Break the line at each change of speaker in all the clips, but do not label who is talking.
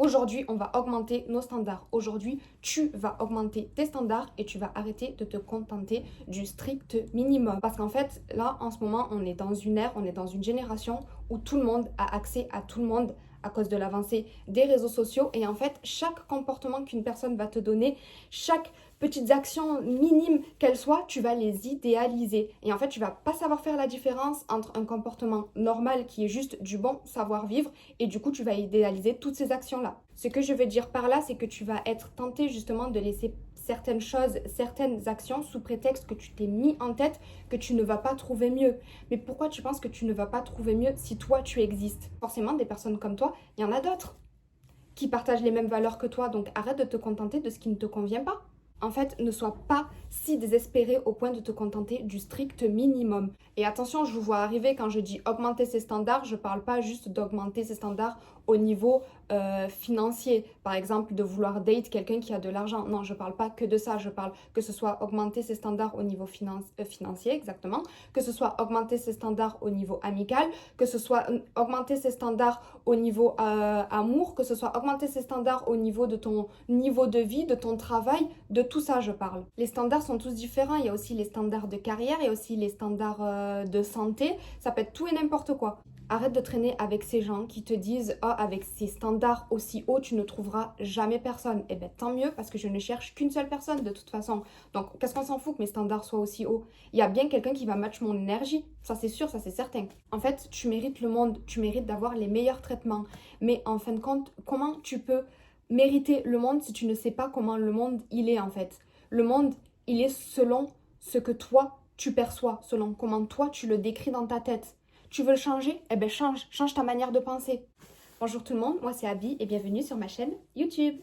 Aujourd'hui, on va augmenter nos standards. Aujourd'hui, tu vas augmenter tes standards et tu vas arrêter de te contenter du strict minimum. Parce qu'en fait, là, en ce moment, on est dans une ère, on est dans une génération où tout le monde a accès à tout le monde à cause de l'avancée des réseaux sociaux. Et en fait, chaque comportement qu'une personne va te donner, chaque petites actions minimes qu'elles soient, tu vas les idéaliser. Et en fait, tu vas pas savoir faire la différence entre un comportement normal qui est juste du bon savoir-vivre et du coup, tu vas idéaliser toutes ces actions-là. Ce que je veux dire par là, c'est que tu vas être tenté justement de laisser certaines choses, certaines actions sous prétexte que tu t'es mis en tête que tu ne vas pas trouver mieux. Mais pourquoi tu penses que tu ne vas pas trouver mieux si toi tu existes? Forcément, des personnes comme toi, il y en a d'autres qui partagent les mêmes valeurs que toi, donc arrête de te contenter de ce qui ne te convient pas. En fait, ne sois pas si désespéré au point de te contenter du strict minimum. Et attention, je vous vois arriver quand je dis augmenter ses standards, je ne parle pas juste d'augmenter ses standards au niveau financier. Par exemple, de vouloir date quelqu'un qui a de l'argent. Non, je ne parle pas que de ça. Je parle que ce soit augmenter ses standards au niveau financier, exactement. Que ce soit augmenter ses standards au niveau amical. Que ce soit augmenter ses standards au niveau amour. Que ce soit augmenter ses standards au niveau de ton niveau de vie, de ton travail. De tout ça, je parle. Les standards sont tous différents. Il y a aussi les standards de carrière. Il y a aussi les standards de santé. Ça peut être tout et n'importe quoi. Arrête de traîner avec ces gens qui te disent « Oh, avec ces standards aussi hauts, tu ne trouveras jamais personne. » Eh bien, tant mieux, parce que je ne cherche qu'une seule personne de toute façon. Donc, qu'est-ce qu'on s'en fout que mes standards soient aussi hauts? Il y a bien quelqu'un qui va match mon énergie. Ça, c'est sûr, ça, c'est certain. En fait, tu mérites le monde. Tu mérites d'avoir les meilleurs traitements. Mais en fin de compte, comment tu peux mériter le monde si tu ne sais pas comment le monde, il est en fait? Le monde, il est selon ce que toi, tu perçois, selon comment toi, tu le décris dans ta tête. Tu veux le changer? Eh bien change ta manière de penser. Bonjour tout le monde, moi c'est Abby et bienvenue sur ma chaîne YouTube.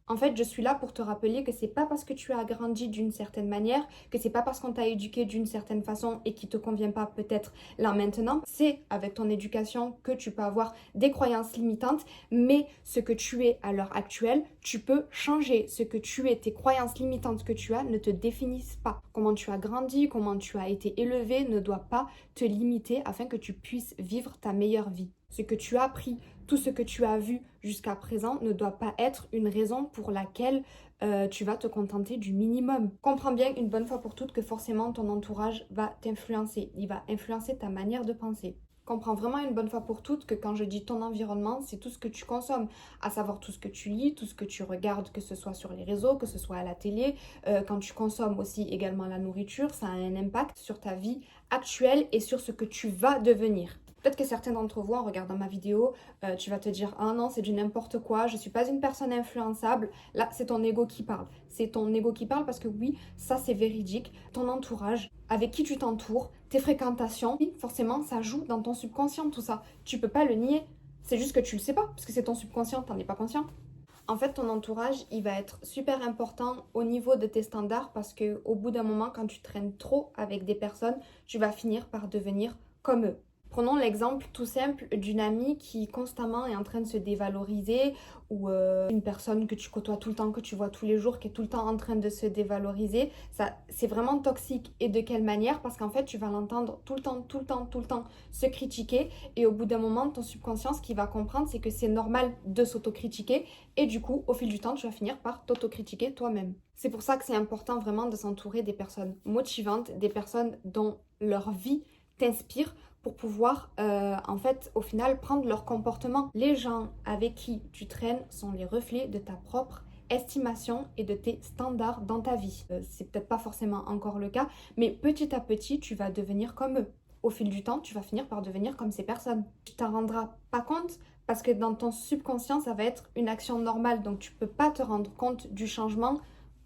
En fait, je suis là pour te rappeler que c'est pas parce que tu as grandi d'une certaine manière, que c'est pas parce qu'on t'a éduqué d'une certaine façon et qui te convient pas peut-être là maintenant, c'est avec ton éducation que tu peux avoir des croyances limitantes, mais ce que tu es à l'heure actuelle, tu peux changer. Ce que tu es, tes croyances limitantes que tu as ne te définissent pas. Comment tu as grandi, comment tu as été élevé ne doit pas te limiter afin que tu puisses vivre ta meilleure vie. Ce que tu as appris, tout ce que tu as vu jusqu'à présent ne doit pas être une raison pour laquelle tu vas te contenter du minimum. Comprends bien une bonne fois pour toutes que forcément ton entourage va t'influencer. Il va influencer ta manière de penser. Comprends vraiment une bonne fois pour toutes que quand je dis ton environnement, c'est tout ce que tu consommes, à savoir tout ce que tu lis, tout ce que tu regardes, que ce soit sur les réseaux, que ce soit à la télé. Quand tu consommes aussi également la nourriture, ça a un impact sur ta vie actuelle et sur ce que tu vas devenir. Peut-être que certains d'entre vous, en regardant ma vidéo, tu vas te dire « Ah non, c'est du n'importe quoi, je ne suis pas une personne influençable. » Là, c'est ton ego qui parle. C'est ton ego qui parle parce que oui, ça c'est véridique. Ton entourage, avec qui tu t'entoures, tes fréquentations, forcément, ça joue dans ton subconscient, tout ça. Tu peux pas le nier. C'est juste que tu le sais pas, parce que c'est ton subconscient, t'en es pas conscient. En fait, ton entourage, il va être super important au niveau de tes standards parce que au bout d'un moment, quand tu traînes trop avec des personnes, tu vas finir par devenir comme eux. Prenons l'exemple tout simple d'une amie qui constamment est en train de se dévaloriser ou une personne que tu côtoies tout le temps, que tu vois tous les jours, qui est tout le temps en train de se dévaloriser. Ça, c'est vraiment toxique. Et de quelle manière? Parce qu'en fait, tu vas l'entendre tout le temps se critiquer et au bout d'un moment, ton subconscient, ce qu'il va comprendre, c'est que c'est normal de s'autocritiquer et du coup, au fil du temps, tu vas finir par t'autocritiquer toi-même. C'est pour ça que c'est important vraiment de s'entourer des personnes motivantes, des personnes dont leur vie t'inspire pour pouvoir, en fait, au final, prendre leur comportement. Les gens avec qui tu traînes sont les reflets de ta propre estimation et de tes standards dans ta vie. C'est peut-être pas forcément encore le cas, mais petit à petit, tu vas devenir comme eux. Au fil du temps, tu vas finir par devenir comme ces personnes. Tu t'en rendras pas compte parce que dans ton subconscient, ça va être une action normale. Donc, tu peux pas te rendre compte du changement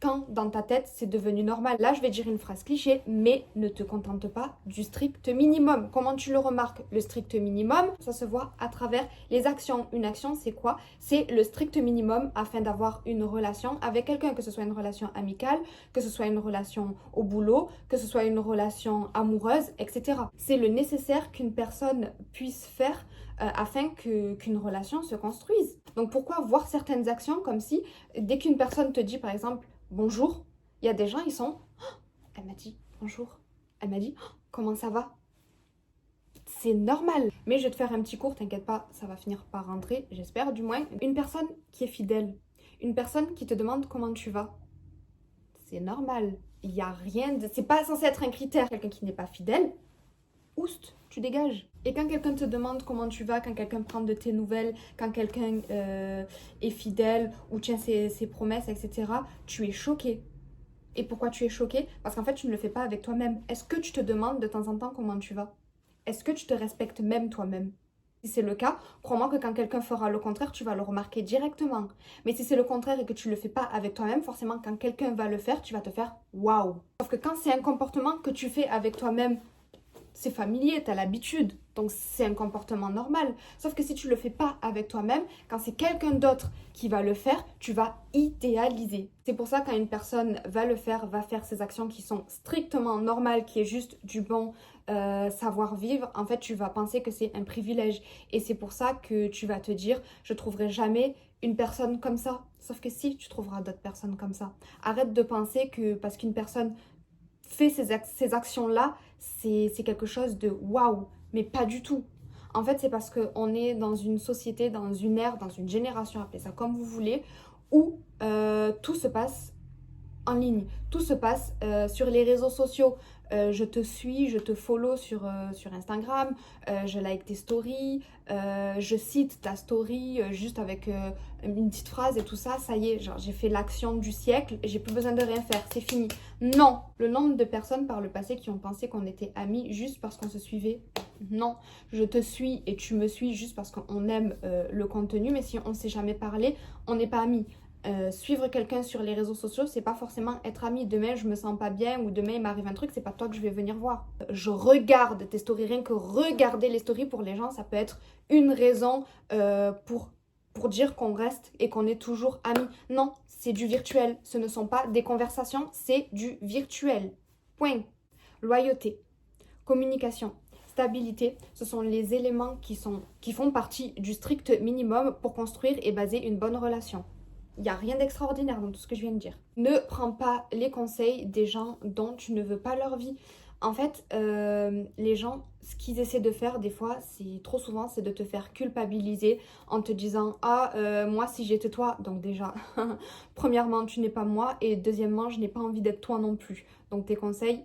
quand dans ta tête c'est devenu normal. Là je vais dire une phrase cliché, mais ne te contente pas du strict minimum. Comment tu le remarques? Le strict minimum, ça se voit à travers les actions. Une action c'est quoi? C'est le strict minimum afin d'avoir une relation avec quelqu'un, que ce soit une relation amicale, que ce soit une relation au boulot, que ce soit une relation amoureuse, etc. C'est le nécessaire qu'une personne puisse faire afin qu'une relation se construise. Donc pourquoi voir certaines actions comme si, dès qu'une personne te dit par exemple bonjour, il y a des gens, ils sont « Oh, elle m'a dit bonjour, elle m'a dit oh, comment ça va ?» c'est normal. Mais je vais te faire un petit cours, t'inquiète pas, ça va finir par rentrer, j'espère du moins. Une personne qui est fidèle, une personne qui te demande comment tu vas, c'est normal. Il n'y a rien de... C'est pas censé être un critère. Quelqu'un qui n'est pas fidèle, oust, tu dégages. Et quand quelqu'un te demande comment tu vas, quand quelqu'un prend de tes nouvelles, quand quelqu'un est fidèle ou tient ses promesses, etc., tu es choqué. Et pourquoi tu es choqué? Parce qu'en fait, tu ne le fais pas avec toi-même. Est-ce que tu te demandes de temps en temps comment tu vas? Est-ce que tu te respectes même toi-même? Si c'est le cas, crois-moi que quand quelqu'un fera le contraire, tu vas le remarquer directement. Mais si c'est le contraire et que tu ne le fais pas avec toi-même, forcément, quand quelqu'un va le faire, tu vas te faire waouh. Sauf que quand c'est un comportement que tu fais avec toi-même, c'est familier, tu as l'habitude, donc c'est un comportement normal. Sauf que si tu le fais pas avec toi-même, quand c'est quelqu'un d'autre qui va le faire, tu vas idéaliser. C'est pour ça quand une personne va le faire, va faire ces actions qui sont strictement normales, qui est juste du bon savoir-vivre, en fait tu vas penser que c'est un privilège. Et c'est pour ça que tu vas te dire, je trouverai jamais une personne comme ça. Sauf que si, tu trouveras d'autres personnes comme ça. Arrête de penser que parce qu'une personne fait ces actions-là, c'est quelque chose de waouh, mais pas du tout. En fait, c'est parce qu'on est dans une société, dans une ère, dans une génération, appelez ça comme vous voulez, où tout se passe en ligne. Tout se passe sur les réseaux sociaux. Je te suis, je te follow sur Instagram, je like tes stories, je cite ta story juste avec une petite phrase et tout ça. Ça y est, genre j'ai fait l'action du siècle, j'ai plus besoin de rien faire, c'est fini. Non, le nombre de personnes par le passé qui ont pensé qu'on était amis juste parce qu'on se suivait. Non, je te suis et tu me suis juste parce qu'on aime le contenu, mais si on ne s'est jamais parlé, on n'est pas amis. Suivre quelqu'un sur les réseaux sociaux, c'est pas forcément être ami. Demain, je me sens pas bien ou demain, il m'arrive un truc, c'est pas toi que je vais venir voir. Je regarde tes stories, rien que regarder les stories pour les gens, ça peut être une raison pour dire qu'on reste et qu'on est toujours amis. Non, c'est du virtuel. Ce ne sont pas des conversations, c'est du virtuel. Point. Loyauté, communication, stabilité, ce sont les éléments qui font partie du strict minimum pour construire et baser une bonne relation. Il n'y a rien d'extraordinaire dans tout ce que je viens de dire. Ne prends pas les conseils des gens dont tu ne veux pas leur vie. En fait, les gens, ce qu'ils essaient de faire des fois, c'est trop souvent, c'est de te faire culpabiliser en te disant « Ah, moi si j'étais toi », donc déjà, premièrement, tu n'es pas moi et deuxièmement, je n'ai pas envie d'être toi non plus. Donc tes conseils,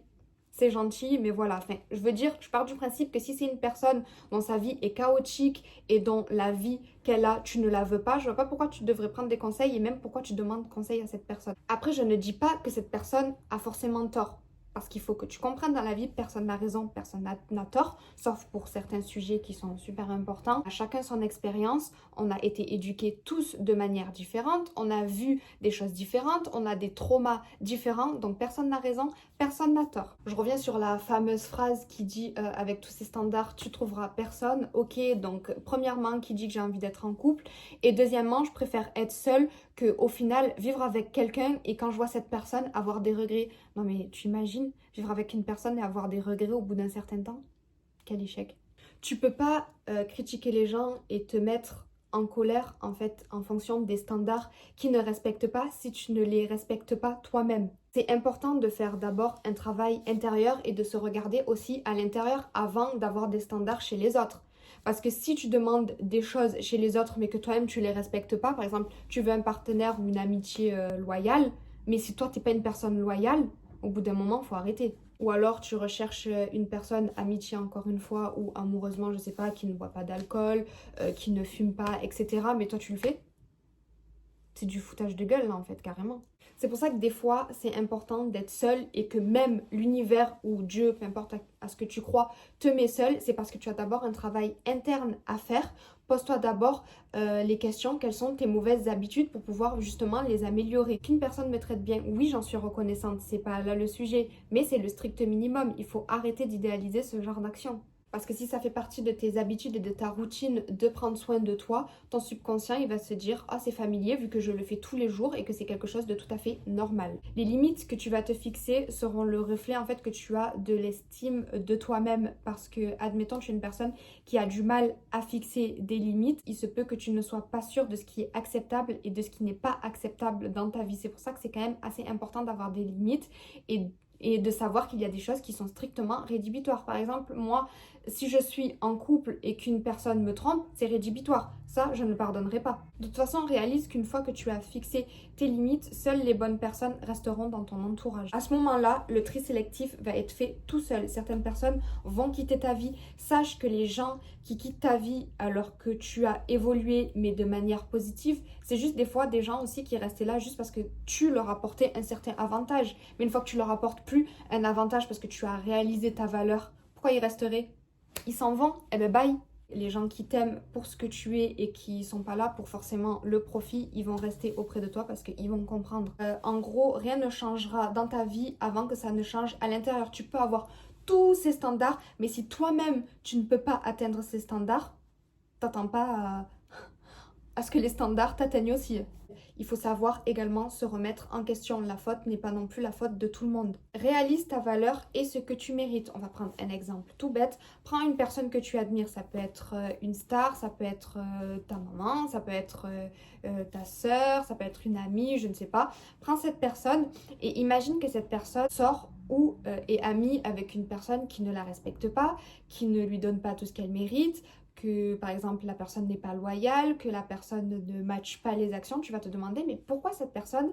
c'est gentil, mais voilà. Enfin, je veux dire, je pars du principe que si c'est une personne dont sa vie est chaotique et dont la vie qu'elle a, tu ne la veux pas, je vois pas pourquoi tu devrais prendre des conseils et même pourquoi tu demandes conseil à cette personne. Après, je ne dis pas que cette personne a forcément tort. Parce qu'il faut que tu comprennes dans la vie, personne n'a raison, personne n'a tort, sauf pour certains sujets qui sont super importants. À chacun son expérience, on a été éduqués tous de manière différente, on a vu des choses différentes, on a des traumas différents, donc personne n'a raison, personne n'a tort. Je reviens sur la fameuse phrase qui dit avec tous ces standards, tu trouveras personne. Ok, donc premièrement, qui dit que j'ai envie d'être en couple, et deuxièmement, je préfère être seule que au final vivre avec quelqu'un et quand je vois cette personne avoir des regrets. Non mais tu imagines vivre avec une personne et avoir des regrets au bout d'un certain temps? Quel échec. Tu peux pas critiquer les gens et te mettre en colère en fait en fonction des standards qui ne respectent pas si tu ne les respectes pas toi-même. C'est important de faire d'abord un travail intérieur et de se regarder aussi à l'intérieur avant d'avoir des standards chez les autres. Parce que si tu demandes des choses chez les autres mais que toi-même tu les respectes pas, par exemple tu veux un partenaire ou une amitié loyale, mais si toi t'es pas une personne loyale, au bout d'un moment faut arrêter. Ou alors tu recherches une personne, amitié encore une fois, ou amoureusement, je sais pas, qui ne boit pas d'alcool, qui ne fume pas, etc. Mais toi tu le fais. C'est du foutage de gueule là en fait, carrément. C'est pour ça que des fois c'est important d'être seul et que même l'univers ou Dieu, peu importe à ce que tu crois, te met seul. C'est parce que tu as d'abord un travail interne à faire. Pose-toi d'abord les questions, quelles sont tes mauvaises habitudes pour pouvoir justement les améliorer. Qu'une personne me traite bien, oui j'en suis reconnaissante, c'est pas là le sujet, mais c'est le strict minimum. Il faut arrêter d'idéaliser ce genre d'action. Parce que si ça fait partie de tes habitudes et de ta routine de prendre soin de toi, ton subconscient il va se dire « Ah c'est familier vu que je le fais tous les jours et que c'est quelque chose de tout à fait normal ». Les limites que tu vas te fixer seront le reflet en fait que tu as de l'estime de toi-même parce que admettons tu es une personne qui a du mal à fixer des limites, il se peut que tu ne sois pas sûr de ce qui est acceptable et de ce qui n'est pas acceptable dans ta vie. C'est pour ça que c'est quand même assez important d'avoir des limites et et de savoir qu'il y a des choses qui sont strictement rédhibitoires. Par exemple, moi, si je suis en couple et qu'une personne me trompe, c'est rédhibitoire. Ça, je ne pardonnerai pas. De toute façon, réalise qu'une fois que tu as fixé tes limites, seules les bonnes personnes resteront dans ton entourage. À ce moment-là, le tri sélectif va être fait tout seul. Certaines personnes vont quitter ta vie. Sache que les gens qui quittent ta vie alors que tu as évolué, mais de manière positive, c'est juste des fois des gens aussi qui restaient là juste parce que tu leur apportais un certain avantage. Mais une fois que tu leur apportes plus un avantage parce que tu as réalisé ta valeur, pourquoi ils resteraient? Ils s'en vont, eh ben bye. Les gens qui t'aiment pour ce que tu es et qui sont pas là pour forcément le profit, ils vont rester auprès de toi parce qu'ils vont comprendre. En gros, rien ne changera dans ta vie avant que ça ne change à l'intérieur. Tu peux avoir tous ces standards, mais si toi-même tu ne peux pas atteindre ces standards, t'attends pas à ce que les standards t'atteignent aussi. Il faut savoir également se remettre en question. La faute n'est pas non plus la faute de tout le monde. Réalise ta valeur et ce que tu mérites. On va prendre un exemple tout bête. Prends une personne que tu admires. Ça peut être une star, ça peut être ta maman, ça peut être ta sœur, ça peut être une amie, je ne sais pas. Prends cette personne et imagine que cette personne sort ou est amie avec une personne qui ne la respecte pas, qui ne lui donne pas tout ce qu'elle mérite, que par exemple la personne n'est pas loyale, que la personne ne matche pas les actions, tu vas te demander mais pourquoi cette personne,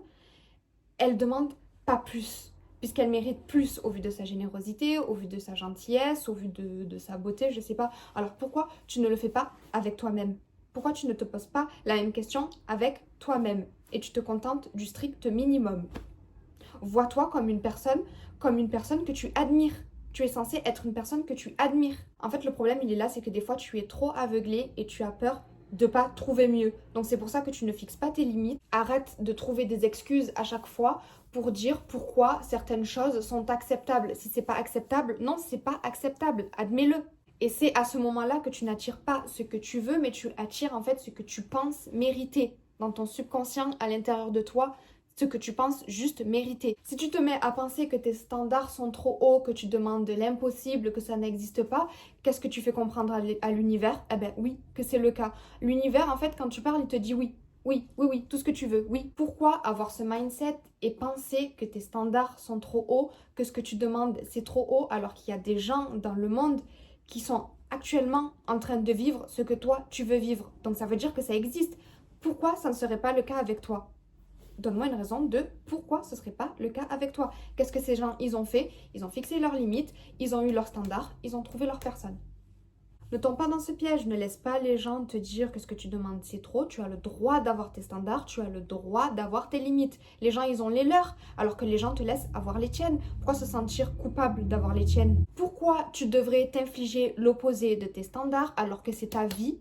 elle demande pas plus, puisqu'elle mérite plus au vu de sa générosité, au vu de sa gentillesse, au vu de sa beauté, je sais pas. Alors pourquoi tu ne le fais pas avec toi-même? Pourquoi tu ne te poses pas la même question avec toi-même et tu te contentes du strict minimum? Vois-toi comme une personne que tu admires. Tu es censé être une personne que tu admires. En fait, le problème, il est là, c'est que des fois, tu es trop aveuglé et tu as peur de pas trouver mieux. Donc c'est pour ça que tu ne fixes pas tes limites. Arrête de trouver des excuses à chaque fois pour dire pourquoi certaines choses sont acceptables. Si c'est pas acceptable, non, c'est pas acceptable. Admets-le. Et c'est à ce moment-là que tu n'attires pas ce que tu veux, mais tu attires en fait ce que tu penses mériter dans ton subconscient à l'intérieur de toi, ce que tu penses juste mériter. Si tu te mets à penser que tes standards sont trop hauts, que tu demandes de l'impossible, que ça n'existe pas, qu'est-ce que tu fais comprendre à l'univers? Eh ben oui, que c'est le cas. L'univers, en fait, quand tu parles, il te dit oui. Oui, oui, oui, tout ce que tu veux, oui. Pourquoi avoir ce mindset et penser que tes standards sont trop hauts, que ce que tu demandes c'est trop haut, alors qu'il y a des gens dans le monde qui sont actuellement en train de vivre ce que toi tu veux vivre. Donc ça veut dire que ça existe. Pourquoi ça ne serait pas le cas avec toi? Donne-moi une raison de pourquoi ce ne serait pas le cas avec toi. Qu'est-ce que ces gens, ils ont fait? Ils ont fixé leurs limites, ils ont eu leurs standards, ils ont trouvé leur personne. Ne tombe pas dans ce piège, ne laisse pas les gens te dire que ce que tu demandes c'est trop. Tu as le droit d'avoir tes standards, tu as le droit d'avoir tes limites. Les gens, ils ont les leurs, alors que les gens te laissent avoir les tiennes. Pourquoi se sentir coupable d'avoir les tiennes? Pourquoi tu devrais t'infliger l'opposé de tes standards alors que c'est ta vie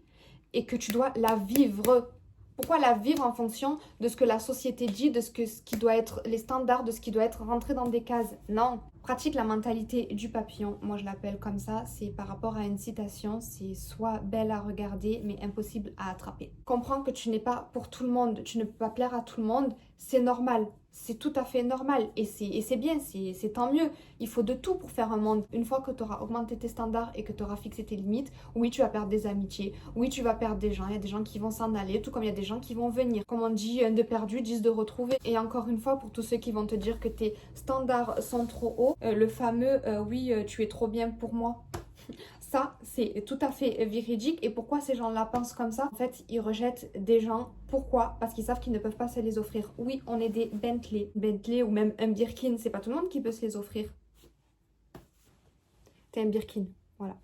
et que tu dois la vivre? Pourquoi la vivre en fonction de ce que la société dit, de ce qui doit être les standards, de ce qui doit être rentré dans des cases? Non. Pratique la mentalité du papillon. Moi, je l'appelle comme ça. C'est par rapport à une citation. C'est soit belle à regarder, mais impossible à attraper. Comprends que tu n'es pas pour tout le monde. Tu ne peux pas plaire à tout le monde. C'est normal. C'est tout à fait normal. Et c'est bien. C'est tant mieux. Il faut de tout pour faire un monde. Une fois que tu auras augmenté tes standards et que tu auras fixé tes limites, oui, tu vas perdre des amitiés. Oui, tu vas perdre des gens. Il y a des gens qui vont s'en aller, tout comme il y a des gens qui vont venir. Comme on dit, un de perdu, 10 de retrouvé. Et encore une fois, pour tous ceux qui vont te dire que tes standards sont trop hauts, le fameux oui, tu es trop bien pour moi. Ça, c'est tout à fait véridique. Et pourquoi ces gens-là pensent comme ça? En fait, ils rejettent des gens. Pourquoi? Parce qu'ils savent qu'ils ne peuvent pas se les offrir. Oui, on est des Bentley ou même un Birkin. C'est pas tout le monde qui peut se les offrir. T'es un Birkin, voilà.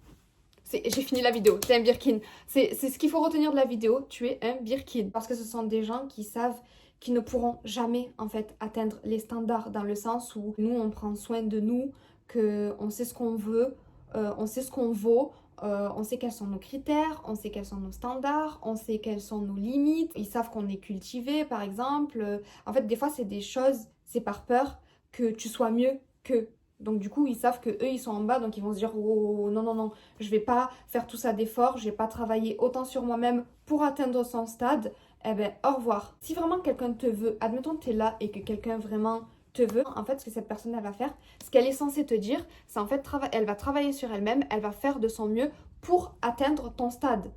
J'ai fini la vidéo, t'es un Birkin. C'est ce qu'il faut retenir de la vidéo, tu es un Birkin. Parce que ce sont des gens qui savent qu'ils ne pourront jamais en fait atteindre les standards, dans le sens où nous on prend soin de nous, qu'on sait ce qu'on veut, on sait ce qu'on vaut, on sait quels sont nos critères, on sait quels sont nos standards, on sait quelles sont nos limites. Ils savent qu'on est cultivé par exemple. En fait des fois c'est des choses, c'est par peur que tu sois mieux qu'eux. Donc du coup, ils savent que eux ils sont en bas, donc ils vont se dire oh non non non, je vais pas faire tout ça d'effort, je vais pas travailler autant sur moi-même pour atteindre son stade. Eh ben au revoir. Si vraiment quelqu'un te veut, admettons que tu es là et que quelqu'un vraiment te veut, en fait ce que cette personne elle va faire, ce qu'elle est censée te dire, c'est en fait elle va travailler sur elle-même, elle va faire de son mieux pour atteindre ton stade.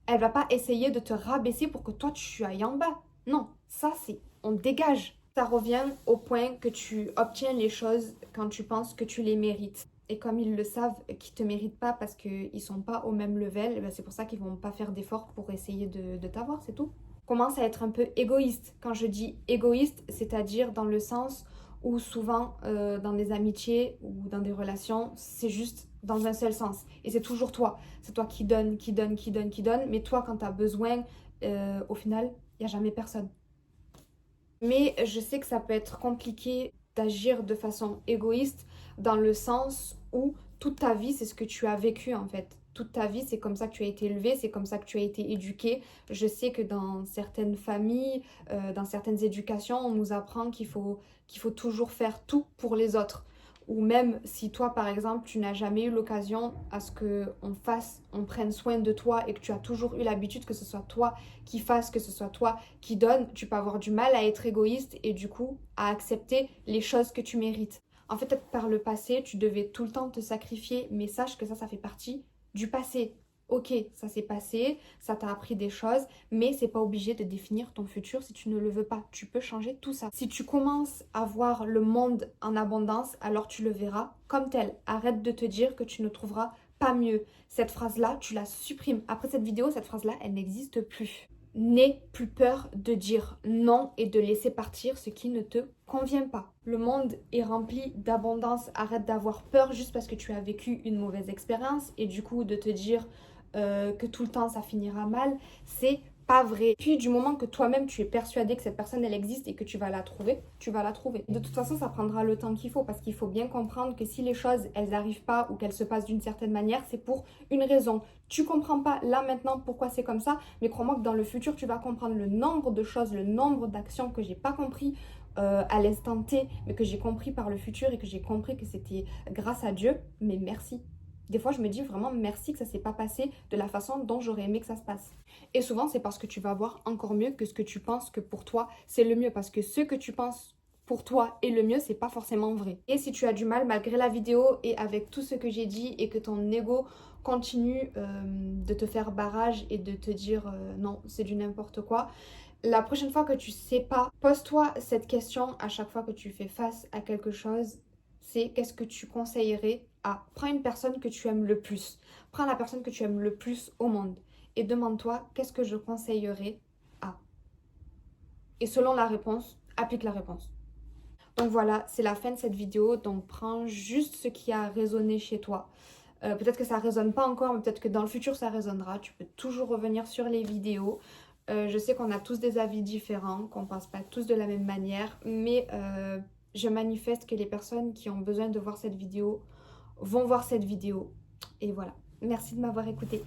Elle va pas essayer de te rabaisser pour que toi tu ailles en bas. Non, ça c'est on dégage. Ça revient au point que tu obtiens les choses quand tu penses que tu les mérites. Et comme ils le savent qu'ils te méritent pas parce qu'ils sont pas au même level, eh ben c'est pour ça qu'ils vont pas faire d'efforts pour essayer de t'avoir, c'est tout. Commence à être un peu égoïste. Quand je dis égoïste, c'est-à-dire dans le sens où souvent dans des amitiés ou dans des relations, c'est juste dans un seul sens. Et c'est toujours toi. C'est toi qui donne, qui donne, qui donne, qui donne. Mais toi, quand tu as besoin, au final, il n'y a jamais personne. Mais je sais que ça peut être compliqué d'agir de façon égoïste dans le sens où toute ta vie, c'est ce que tu as vécu en fait. Toute ta vie, c'est comme ça que tu as été élevé, c'est comme ça que tu as été éduqué. Je sais que dans certaines familles, dans certaines éducations, on nous apprend qu'il faut toujours faire tout pour les autres. Ou même si toi, par exemple, tu n'as jamais eu l'occasion à ce on prenne soin de toi et que tu as toujours eu l'habitude que ce soit toi qui fasse, que ce soit toi qui donne, tu peux avoir du mal à être égoïste et du coup à accepter les choses que tu mérites. En fait, peut-être par le passé, tu devais tout le temps te sacrifier, mais sache que ça fait partie du passé. Ok, ça s'est passé, ça t'a appris des choses, mais c'est pas obligé de définir ton futur si tu ne le veux pas. Tu peux changer tout ça. Si tu commences à voir le monde en abondance, alors tu le verras comme tel. Arrête de te dire que tu ne trouveras pas mieux. Cette phrase-là, tu la supprimes. Après cette vidéo, cette phrase-là, elle n'existe plus. N'aie plus peur de dire non et de laisser partir ce qui ne te convient pas. Le monde est rempli d'abondance. Arrête d'avoir peur juste parce que tu as vécu une mauvaise expérience et du coup de te dire que tout le temps ça finira mal. C'est pas vrai. Puis du moment que toi-même tu es persuadé que cette personne elle existe et que tu vas la trouver, tu vas la trouver. De toute façon, ça prendra le temps qu'il faut parce qu'il faut bien comprendre que si les choses elles arrivent pas ou qu'elles se passent d'une certaine manière, c'est pour une raison. Tu comprends pas là maintenant pourquoi c'est comme ça, mais crois-moi que dans le futur tu vas comprendre le nombre de choses, le nombre d'actions que j'ai pas compris à l'instant T, mais que j'ai compris par le futur et que j'ai compris que c'était grâce à Dieu. Mais merci. Des fois, je me dis vraiment merci que ça s'est pas passé de la façon dont j'aurais aimé que ça se passe. Et souvent, c'est parce que tu vas voir encore mieux que ce que tu penses que pour toi, c'est le mieux. Parce que ce que tu penses pour toi est le mieux, c'est pas forcément vrai. Et si tu as du mal, malgré la vidéo et avec tout ce que j'ai dit et que ton ego continue de te faire barrage et de te dire non, c'est du n'importe quoi, la prochaine fois que tu sais pas, pose-toi cette question à chaque fois que tu fais face à quelque chose. C'est qu'est-ce que tu conseillerais à... Prends une personne que tu aimes le plus. Prends la personne que tu aimes le plus au monde. Et demande-toi qu'est-ce que je conseillerais à. Et selon la réponse, applique la réponse. Donc voilà, c'est la fin de cette vidéo. Donc prends juste ce qui a résonné chez toi. Peut-être que ça résonne pas encore, mais peut-être que dans le futur ça résonnera. Tu peux toujours revenir sur les vidéos. Je sais qu'on a tous des avis différents, qu'on pense pas tous de la même manière, mais je manifeste que les personnes qui ont besoin de voir cette vidéo vont voir cette vidéo. Et voilà. Merci de m'avoir écouté.